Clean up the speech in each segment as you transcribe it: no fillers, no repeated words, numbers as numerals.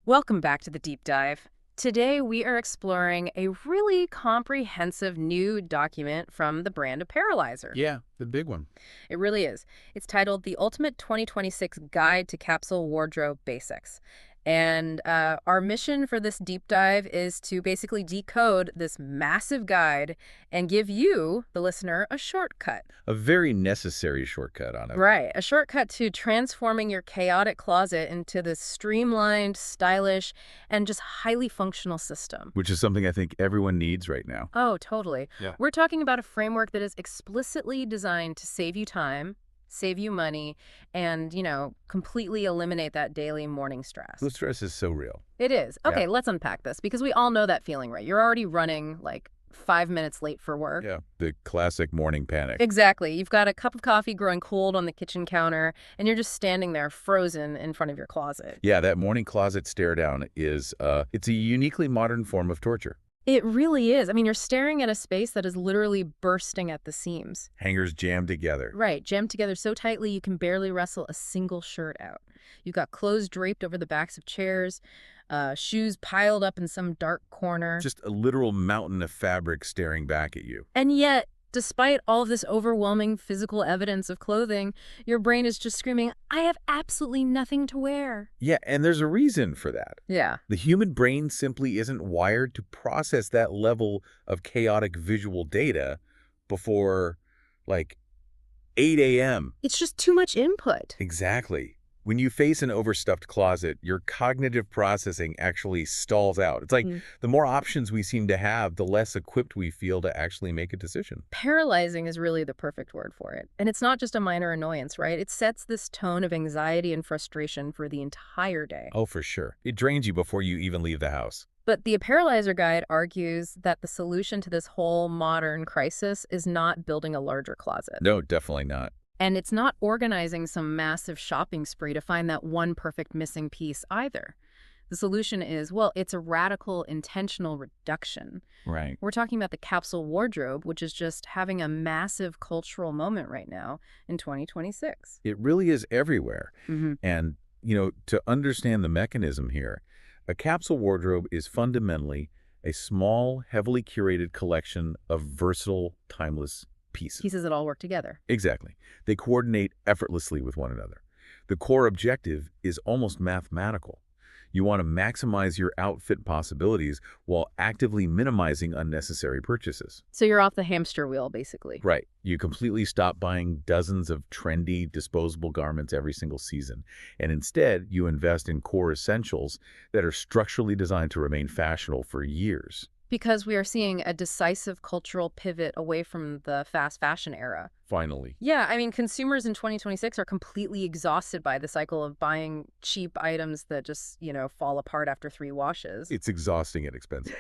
Welcome back to the deep dive. Today we are exploring a really comprehensive new document from the brand Apparelizer. Yeah, the big one. It really is. It's titled The Ultimate 2026 Guide to Capsule Wardrobe Basics. And our mission for this deep dive is to basically decode this massive guide and give you, the listener, a shortcut. A very necessary shortcut on it. Right, a shortcut to transforming your chaotic closet into this streamlined, stylish, and just highly functional system. Which is something I think everyone needs right now. Oh, totally. Yeah. We're talking about a framework that is explicitly designed to save you time, save you money, and, completely eliminate that daily morning stress. The stress is so real. It is. Yeah. Okay, let's unpack this because we all know that feeling, right? You're already running like 5 minutes late for work. Yeah, the classic morning panic. Exactly. You've got a cup of coffee growing cold on the kitchen counter, and you're just standing there frozen in front of your closet. Yeah, that morning closet stare down is, it's a uniquely modern form of torture. It really is. I mean, you're staring at a space that is literally bursting at the seams. Hangers jammed together. Right, jammed together so tightly you can barely wrestle a single shirt out. You've got clothes draped over the backs of chairs, shoes piled up in some dark corner. Just a literal mountain of fabric staring back at you. And yet, despite all of this overwhelming physical evidence of clothing, your brain is just screaming, I have absolutely nothing to wear. Yeah, and there's a reason for that. Yeah. The human brain simply isn't wired to process that level of chaotic visual data before, like, 8 a.m. It's just too much input. Exactly. When you face an overstuffed closet, your cognitive processing actually stalls out. It's like the more options we seem to have, the less equipped we feel to actually make a decision. Paralyzing is really the perfect word for it. And it's not just a minor annoyance, right? It sets this tone of anxiety and frustration for the entire day. Oh, for sure. It drains you before you even leave the house. But the Apparelizer Guide argues that the solution to this whole modern crisis is not building a larger closet. No, definitely not. And it's not organizing some massive shopping spree to find that one perfect missing piece either. The solution is, well, it's a radical, intentional reduction. Right. We're talking about the capsule wardrobe, which is just having a massive cultural moment right now in 2026. It really is everywhere. Mm-hmm. And, to understand the mechanism here, a capsule wardrobe is fundamentally a small, heavily curated collection of versatile, timeless pieces. Pieces that all work together. Exactly. They coordinate effortlessly with one another. The core objective is almost mathematical. You want to maximize your outfit possibilities while actively minimizing unnecessary purchases. So you're off the hamster wheel, basically. Right. You completely stop buying dozens of trendy, disposable garments every single season, and instead you invest in core essentials that are structurally designed to remain fashionable for years. Because we are seeing a decisive cultural pivot away from the fast fashion era. Finally. Yeah, I mean, consumers in 2026 are completely exhausted by the cycle of buying cheap items that just, fall apart after 3 washes. It's exhausting and expensive.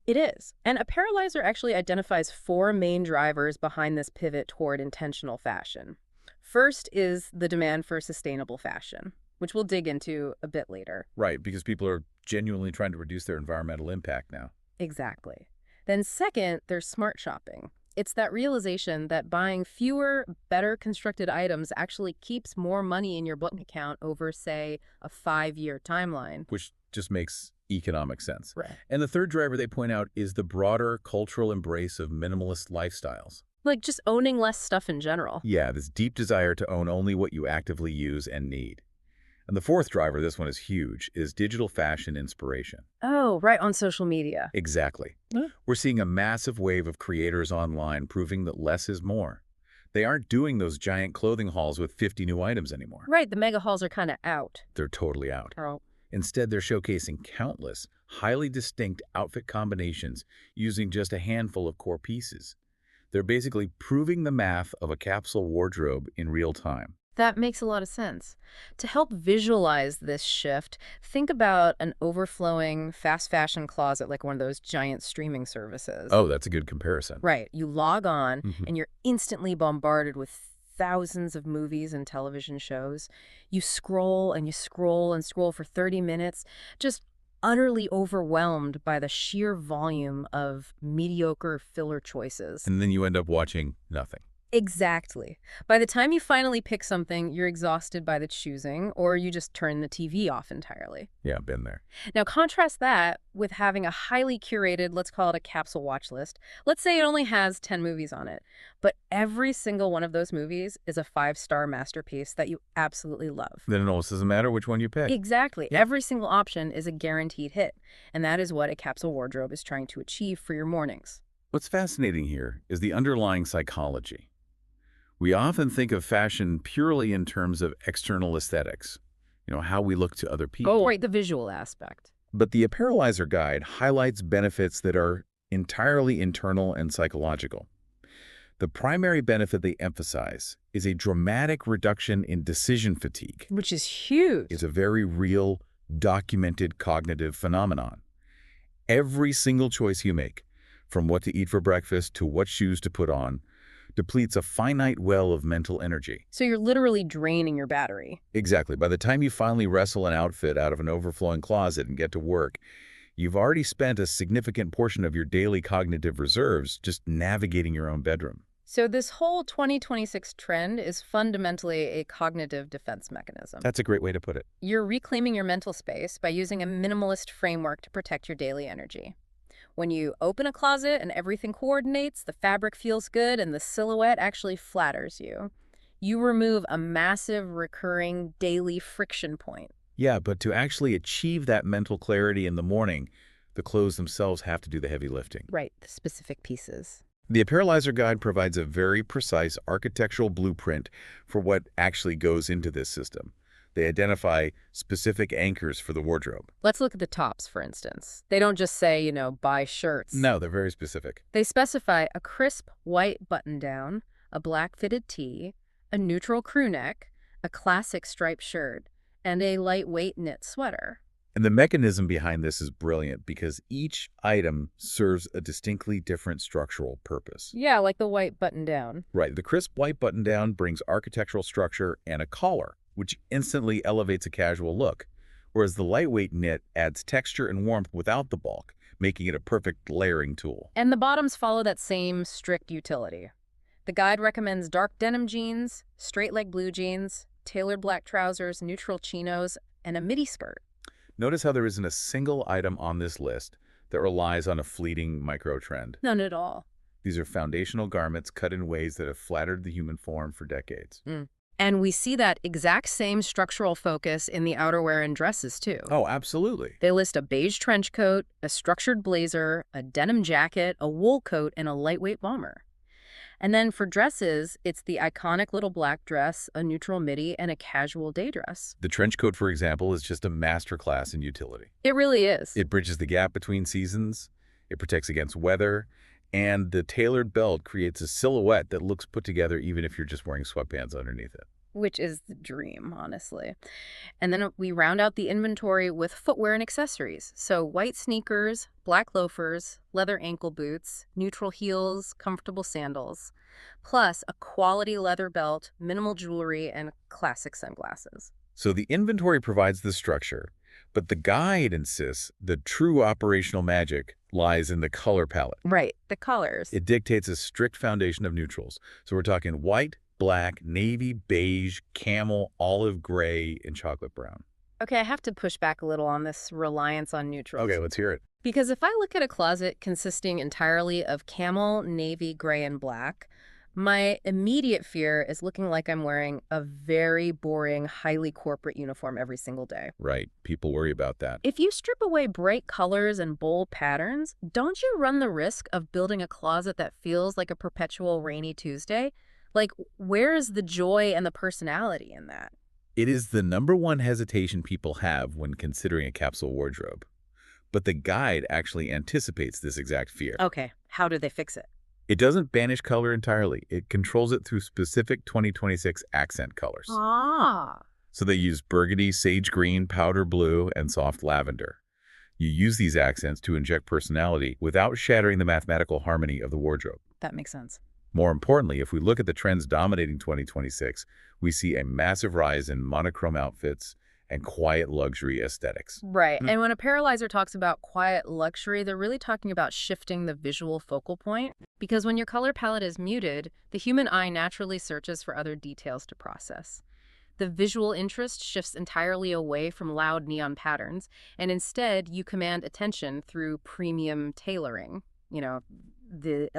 It is. And Apparelizer actually identifies 4 main drivers behind this pivot toward intentional fashion. First is the demand for sustainable fashion, which we'll dig into a bit later. Right, because people are genuinely trying to reduce their environmental impact now. Exactly. Then second, there's smart shopping. It's that realization that buying fewer, better constructed items actually keeps more money in your bank account over, say, a 5-year timeline. Which just makes economic sense. Right. And the third driver they point out is the broader cultural embrace of minimalist lifestyles. Like just owning less stuff in general. Yeah, this deep desire to own only what you actively use and need. And the fourth driver, this one is huge, is digital fashion inspiration. Oh, right, on social media. Exactly. Huh? We're seeing a massive wave of creators online proving that less is more. They aren't doing those giant clothing hauls with 50 new items anymore. Right, the mega hauls are kind of out. They're totally out. Oh. Instead, they're showcasing countless, highly distinct outfit combinations using just a handful of core pieces. They're basically proving the math of a capsule wardrobe in real time. That makes a lot of sense. To help visualize this shift, think about an overflowing fast fashion closet like one of those giant streaming services. Oh, that's a good comparison. Right. You log on Mhm. and you're instantly bombarded with thousands of movies and television shows. You scroll and you scroll and scroll for 30 minutes, just utterly overwhelmed by the sheer volume of mediocre filler choices. And then you end up watching nothing. Exactly. By the time you finally pick something, you're exhausted by the choosing, or you just turn the TV off entirely. Yeah, been there. Now, contrast that with having a highly curated, let's call it a capsule watch list. Let's say it only has 10 movies on it, but every single one of those movies is a five-star masterpiece that you absolutely love. Then it almost doesn't matter which one you pick. Exactly. Every single option is a guaranteed hit, and that is what a capsule wardrobe is trying to achieve for your mornings. What's fascinating here is the underlying psychology. We often think of fashion purely in terms of external aesthetics, how we look to other people. Oh, right, the visual aspect. But the Apparelizer Guide highlights benefits that are entirely internal and psychological. The primary benefit they emphasize is a dramatic reduction in decision fatigue. Which is huge. It's a very real, documented cognitive phenomenon. Every single choice you make, from what to eat for breakfast to what shoes to put on, depletes a finite well of mental energy. So you're literally draining your battery. Exactly. By the time you finally wrestle an outfit out of an overflowing closet and get to work, you've already spent a significant portion of your daily cognitive reserves just navigating your own bedroom. So this whole 2026 trend is fundamentally a cognitive defense mechanism. That's a great way to put it. You're reclaiming your mental space by using a minimalist framework to protect your daily energy. When you open a closet and everything coordinates, the fabric feels good, and the silhouette actually flatters you, you remove a massive recurring daily friction point. Yeah, but to actually achieve that mental clarity in the morning, the clothes themselves have to do the heavy lifting. Right, the specific pieces. The Apparelizer Guide provides a very precise architectural blueprint for what actually goes into this system. They identify specific anchors for the wardrobe. Let's look at the tops, for instance. They don't just say, buy shirts. No, they're very specific. They specify a crisp white button-down, a black fitted tee, a neutral crew neck, a classic striped shirt, and a lightweight knit sweater. And the mechanism behind this is brilliant because each item serves a distinctly different structural purpose. Yeah, like the white button-down. Right. The crisp white button-down brings architectural structure and a collar, which instantly elevates a casual look, whereas the lightweight knit adds texture and warmth without the bulk, making it a perfect layering tool. And the bottoms follow that same strict utility. The guide recommends dark denim jeans, straight-leg blue jeans, tailored black trousers, neutral chinos, and a midi skirt. Notice how there isn't a single item on this list that relies on a fleeting micro-trend. None at all. These are foundational garments cut in ways that have flattered the human form for decades. And we see that exact same structural focus in the outerwear and dresses, too. Oh, absolutely. They list a beige trench coat, a structured blazer, a denim jacket, a wool coat, and a lightweight bomber. And then for dresses, it's the iconic little black dress, a neutral midi, and a casual day dress. The trench coat, for example, is just a masterclass in utility. It really is. It bridges the gap between seasons, it protects against weather, and the tailored belt creates a silhouette that looks put together even if you're just wearing sweatpants underneath it. Which is the dream, honestly. And then we round out the inventory with footwear and accessories. So white sneakers, black loafers, leather ankle boots, neutral heels, comfortable sandals, plus a quality leather belt, minimal jewelry, and classic sunglasses. So the inventory provides the structure, but the guide insists the true operational magic lies in the color palette. Right, the colors. It dictates a strict foundation of neutrals. So we're talking white, black, navy, beige, camel, olive gray, and chocolate brown. Okay, I have to push back a little on this reliance on neutrals. Okay, let's hear it. Because if I look at a closet consisting entirely of camel, navy, gray, and black, my immediate fear is looking like I'm wearing a very boring, highly corporate uniform every single day. Right, people worry about that. If you strip away bright colors and bold patterns, don't you run the risk of building a closet that feels like a perpetual rainy Tuesday? Like, where is the joy and the personality in that? It is the #1 hesitation people have when considering a capsule wardrobe. But the guide actually anticipates this exact fear. Okay, how do they fix it? It doesn't banish color entirely. It controls it through specific 2026 accent colors. Ah. So they use burgundy, sage green, powder blue, and soft lavender. You use these accents to inject personality without shattering the mathematical harmony of the wardrobe. That makes sense. More importantly, if we look at the trends dominating 2026, we see a massive rise in monochrome outfits and quiet luxury aesthetics. Right. Hmm. And when Apparelizer talks about quiet luxury, they're really talking about shifting the visual focal point. Because when your color palette is muted, the human eye naturally searches for other details to process. The visual interest shifts entirely away from loud neon patterns, and instead you command attention through premium tailoring. You know, the